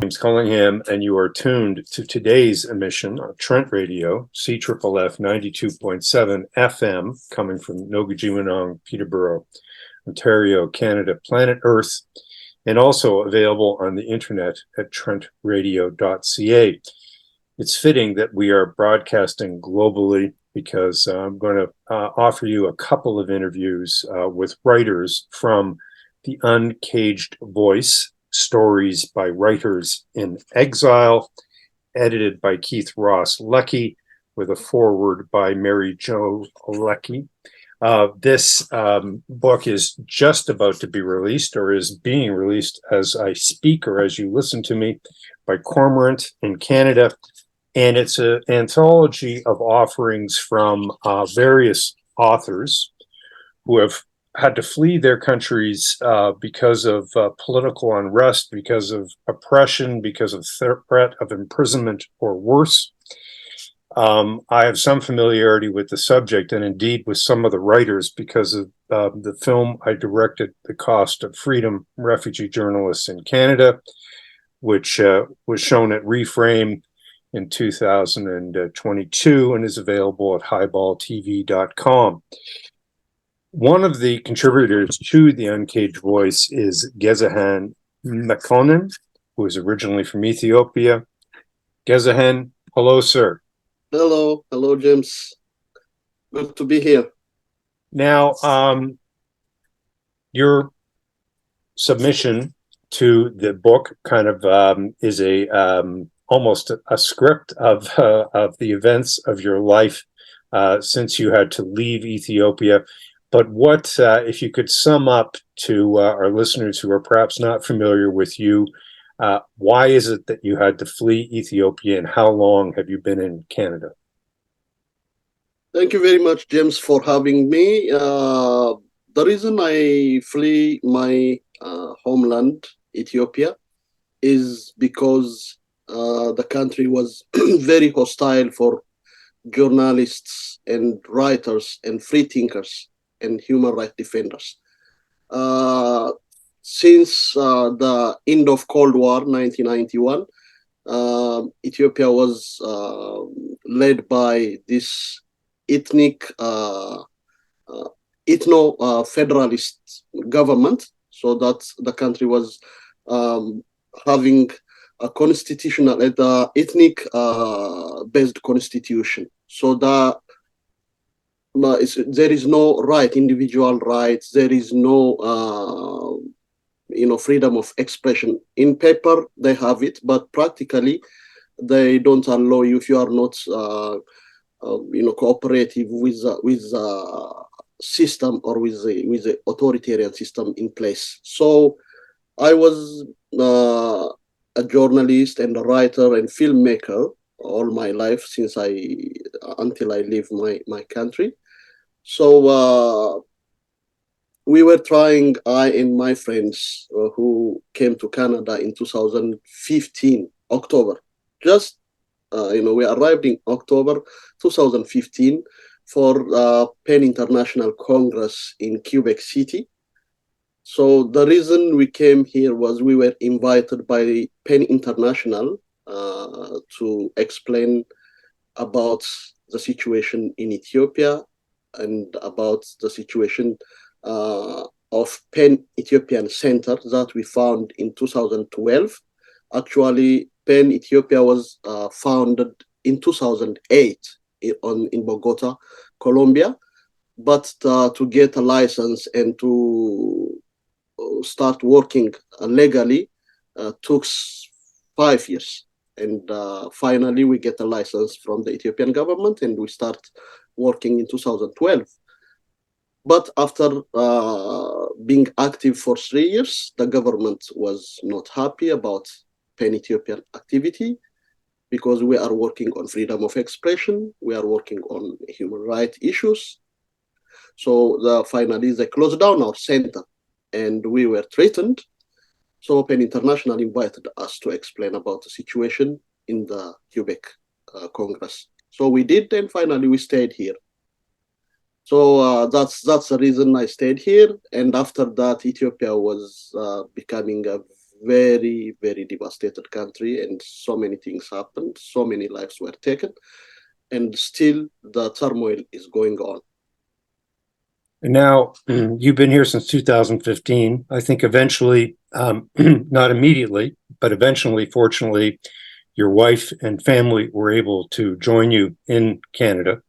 James Cullingham, and you are tuned to today's emission on TREnt Radio, CFFF 92.7 FM, coming from Nogajimanong, Peterborough, Ontario, Canada, planet Earth, and also available on the internet at trentradio.ca. It's fitting that we are broadcasting globally because I'm going to offer you a couple of interviews with writers from the Uncaged Voice, Stories by Writers in Exile, edited by Keith Ross Leckie, with a foreword by Mary Jo Leckie. This book is just about to be released, or is being released as I speak or as you listen to me, by Cormorant in Canada. And it's an anthology of offerings from various authors who have had to flee their countries because of political unrest, because of oppression, because of threat of imprisonment or worse. I have some familiarity with the subject and indeed with some of the writers because of the film I directed, The Cost of Freedom, Refugee Journalists in Canada, which was shown at Reframe in 2022 and is available at highballtv.com. One of the contributors to the Uncaged Voice is Gezahegn Mekonnen, who is originally from Ethiopia. Gezahegn, hello, sir. Hello, James. Good to be here. Now, your submission to the book kind of is a almost a script of the events of your life since you had to leave Ethiopia. But what, if you could sum up to our listeners who are perhaps not familiar with you, why is it that you had to flee Ethiopia, and how long have you been in Canada? Thank you very much, James, for having me. The reason I flee my homeland, Ethiopia, is because the country was very hostile for journalists and writers and free thinkers and human rights defenders. Since the end of Cold War, 1991, Ethiopia was led by this ethnic, ethno-federalist government, so that the country was having a constitutional, ethnic-based constitution. So there is no right, individual rights. There is no, freedom of expression. In paper, they have it, but practically, they don't allow you if you are not, cooperative with the system or with the authoritarian system in place. So, I was a journalist and a writer and filmmaker all my life until I leave my country. So we were trying, I and my friends who came to Canada in 2015, October. We arrived in October 2015 for PEN International Congress in Quebec City. So the reason we came here was we were invited by PEN International to explain about the situation in Ethiopia and about the situation of PEN Ethiopian Center that we found in 2012. Actually, PEN Ethiopia was founded in 2008 in Bogota, Colombia. But to get a license and to start working legally took 5 years. And finally, we get a license from the Ethiopian government and we start working in 2012. But after being active for 3 years, the government was not happy about PEN Ethiopian activity because we are working on freedom of expression, we are working on human rights issues. So finally, they closed down our center and we were threatened. So PEN International invited us to explain about the situation in the Quebec Congress. So we did, and finally we stayed here. So that's the reason I stayed here. And after that, Ethiopia was becoming a very, very devastated country, and so many things happened, so many lives were taken, and still the turmoil is going on. And now you've been here since 2015. I think eventually, not immediately, but eventually, fortunately, your wife and family were able to join you in Canada.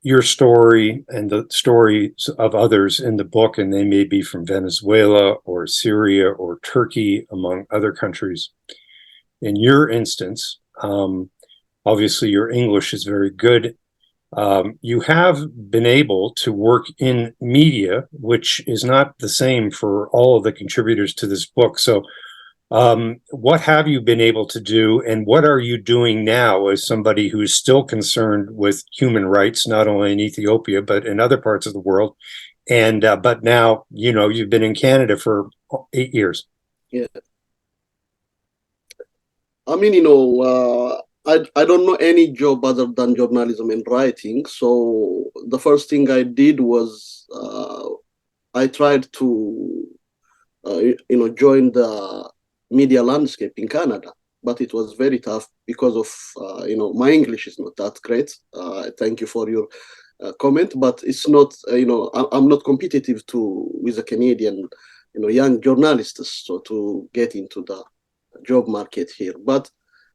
Your story and the stories of others in the book, and they may be from Venezuela or Syria or Turkey, among other countries. In your instance, obviously your English is very good. You have been able to work in media, which is not the same for all of the contributors to this book. So what have you been able to do, and what are you doing now as somebody who is still concerned with human rights, not only in Ethiopia, but in other parts of the world? And but now, you've been in Canada for 8 years. Yeah. I mean, I don't know any job other than journalism and writing. So the first thing I did was I tried to, join the media landscape in Canada, but it was very tough because of, my English is not that great. Thank you for your comment, but it's not, I'm not competitive with a Canadian, young journalists, so to get into the job market here. But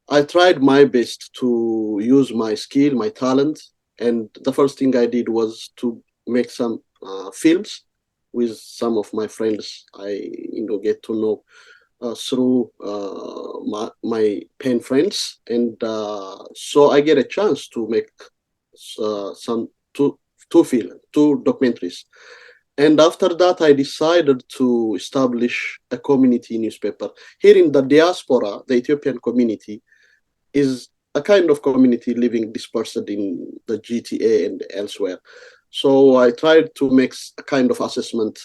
I tried my best to use my skill, my talent, and the first thing I did was to make some films with some of my friends I get to know through my pen friends, and so I get a chance to make two documentaries. And after that, I decided to establish a community newspaper. Here in the diaspora, the Ethiopian community is a kind of community living dispersed in the GTA and elsewhere. So I tried to make a kind of assessment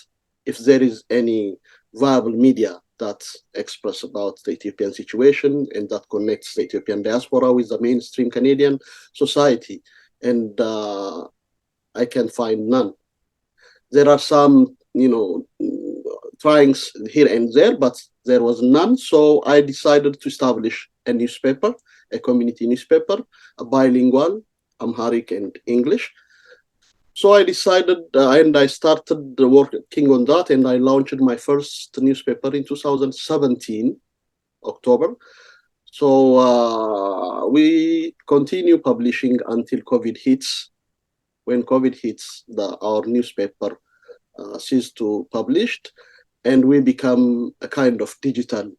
if there is any viable media that express about the Ethiopian situation and that connects the Ethiopian diaspora with the mainstream Canadian society. And I can find none. There are some, tryings here and there, but there was none. So I decided to establish a newspaper, a community newspaper, a bilingual, Amharic and English. So I decided, and I started working on that, and I launched my first newspaper in 2017, October. So we continue publishing until COVID hits. When COVID hits, our newspaper ceased to publish, and we become a kind of digital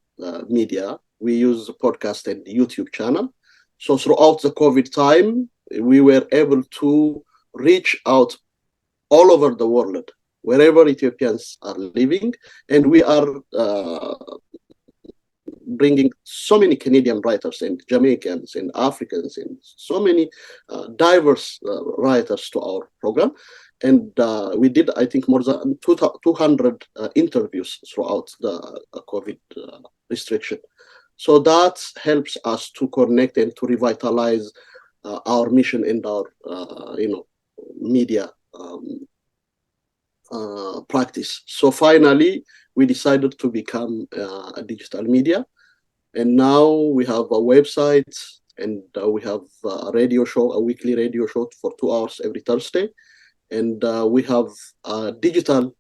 media. We use the podcast and YouTube channel. So throughout the COVID time, we were able to reach out all over the world, wherever Ethiopians are living, and we are bringing so many Canadian writers and Jamaicans and Africans and so many diverse writers to our program. And we did, I think, more than 200 interviews throughout the COVID restriction. So that helps us to connect and to revitalize our mission and our, media practice. So finally, we decided to become a digital media. And now we have a website, and we have a radio show, a weekly radio show for 2 hours every Thursday. And we have a digital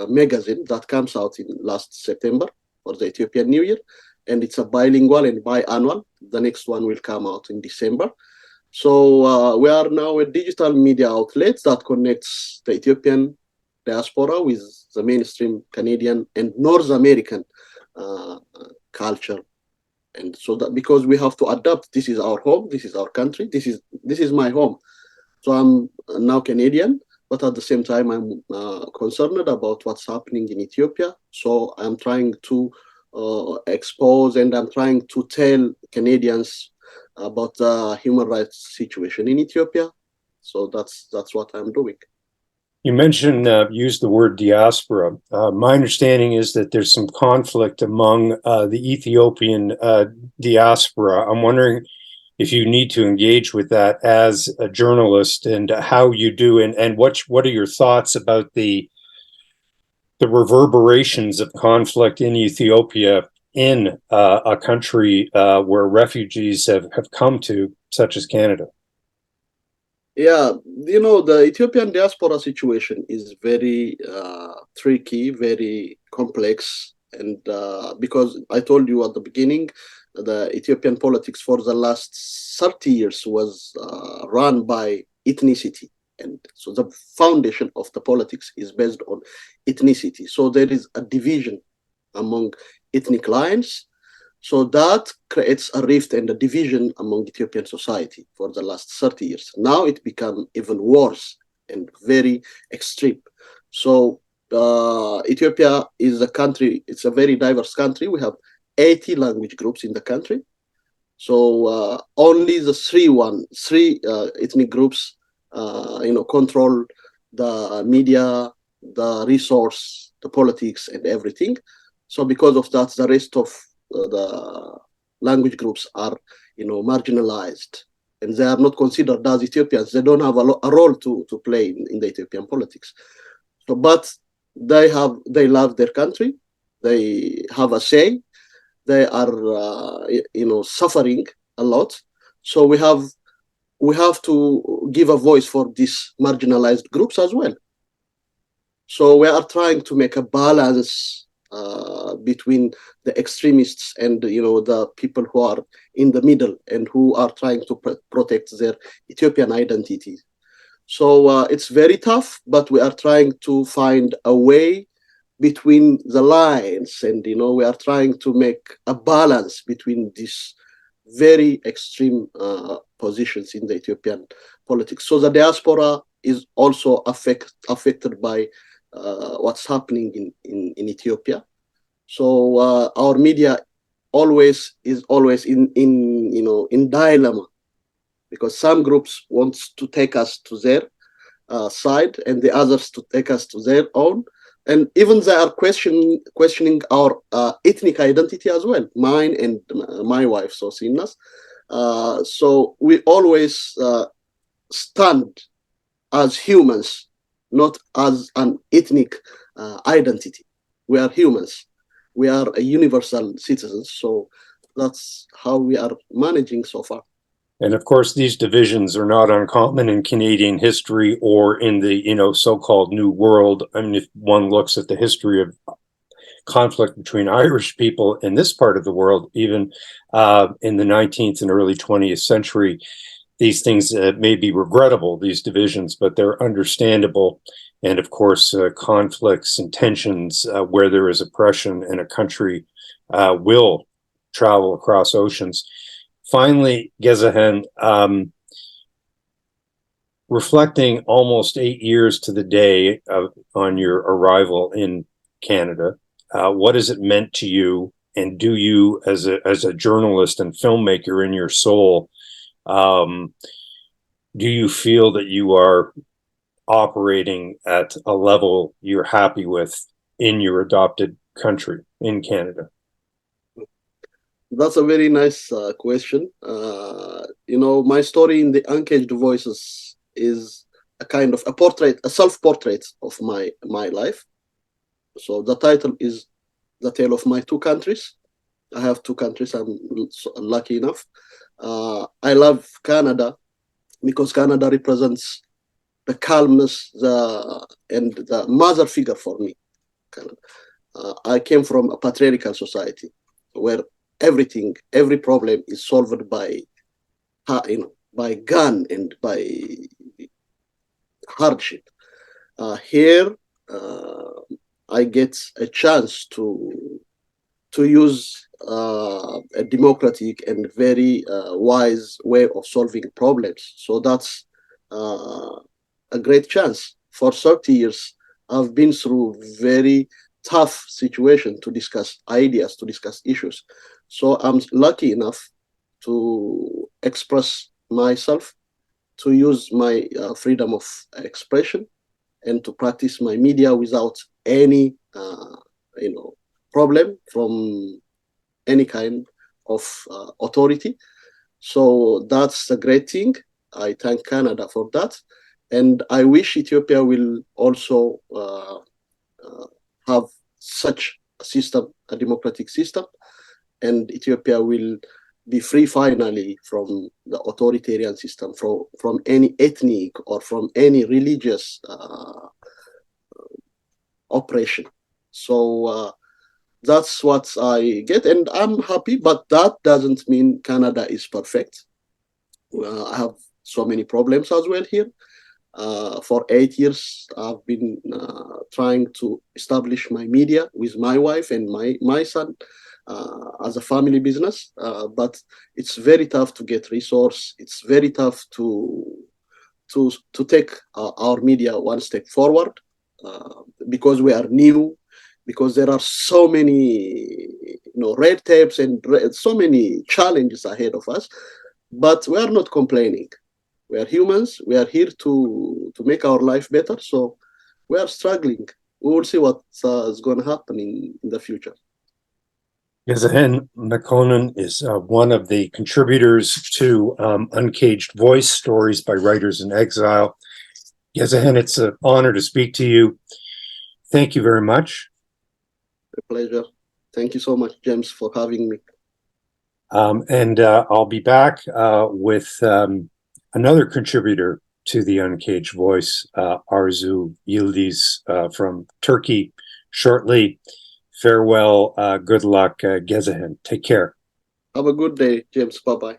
magazine that comes out in last September for the Ethiopian New Year. And it's a bilingual and biannual. The next one will come out in December. So we are now a digital media outlet that connects the Ethiopian diaspora with the mainstream Canadian and North American culture. And so that, because we have to adapt, this is our home, this is our country, this is my home. So I'm now Canadian, but at the same time, I'm concerned about what's happening in Ethiopia. So I'm trying to expose, and I'm trying to tell Canadians about the human rights situation in Ethiopia. So that's what I'm doing. You mentioned, used the word diaspora. My understanding is that there's some conflict among the Ethiopian diaspora. I'm wondering if you need to engage with that as a journalist, and how you do, and what are your thoughts about the the reverberations of conflict in Ethiopia in a country where refugees have come to, such as Canada? Yeah, the Ethiopian diaspora situation is very tricky, very complex. And because I told you at the beginning, the Ethiopian politics for the last 30 years was run by ethnicity. And so the foundation of the politics is based on ethnicity. So there is a division among ethnic lines. So that creates a rift and a division among Ethiopian society for the last 30 years. Now it become even worse and very extreme. So Ethiopia is a country, it's a very diverse country. We have 80 language groups in the country. So only the three ethnic groups, control the media, the resource, the politics, and everything. So because of that, the rest of the language groups are, marginalized, and they are not considered as Ethiopians. They don't have a role to play in the Ethiopian politics. So, but they love their country. They have a say. They are, suffering a lot. So we have to give a voice for these marginalized groups as well. So we are trying to make a balance between the extremists and the people who are in the middle and who are trying to protect their Ethiopian identity. So it's very tough, but we are trying to find a way between the lines, and we are trying to make a balance between these very extreme positions in the Ethiopian politics. So the diaspora is also affected by what's happening in Ethiopia. So our media is always in dilemma, because some groups want to take us to their side and the others to take us to their own, and even they are questioning our ethnic identity as well, mine and my wife, so Sinna's. So we always stand as humans, not as an ethnic identity. We are humans. We are a universal citizens. So that's how we are managing so far. And of course, these divisions are not uncommon in Canadian history or in the, so-called New World. I mean, if one looks at the history of conflict between Irish people in this part of the world, even in the 19th and early 20th century, these things may be regrettable, these divisions, but they're understandable. And of course, conflicts and tensions where there is oppression in a country will travel across oceans. Finally, Gezahegn, reflecting almost 8 years to the day on your arrival in Canada, what has it meant to you? And do you, as a journalist and filmmaker in your soul, do you feel that you are operating at a level you're happy with in your adopted country, in Canada? That's a very nice question. My story in the Uncaged Voices is a kind of a self-portrait of my life. So the title is The Tale of My Two Countries. I have two countries. I'm lucky enough. I love Canada because Canada represents the calmness and the mother figure for me. I came from a patriarchal society where every problem is solved by gun and by hardship. Here, I get a chance to use a democratic and very wise way of solving problems. So that's a great chance. For 30 years, I've been through very tough situation to discuss ideas, to discuss issues. So I'm lucky enough to express myself, to use my freedom of expression, and to practice my media without any problem from any kind of authority. So that's a great thing. I thank Canada for that. And I wish Ethiopia will also have such a system, a democratic system, and Ethiopia will be free finally from the authoritarian system, from any ethnic or from any religious oppression. So that's what I get, and I'm happy, but that doesn't mean Canada is perfect. I have so many problems as well here. For 8 years, I've been trying to establish my media with my wife and my son as a family business, but it's very tough to get resource. It's very tough to take our media one step forward because we are new, because there are so many red tapes and so many challenges ahead of us. But we are not complaining. We are humans. We are here to make our life better. So we are struggling. We will see what is going to happen in the future. Gezahegn Mekonnen is one of the contributors to Uncaged Voice, Stories by Writers in Exile. Gezahegn, it's an honor to speak to you. Thank you very much. A pleasure. Thank you so much, James, for having me. And I'll be back with another contributor to the Uncaged Voice, Arzu Yildiz from Turkey, shortly. Farewell. Good luck, Gezahegn. Take care. Have a good day, James. Bye-bye.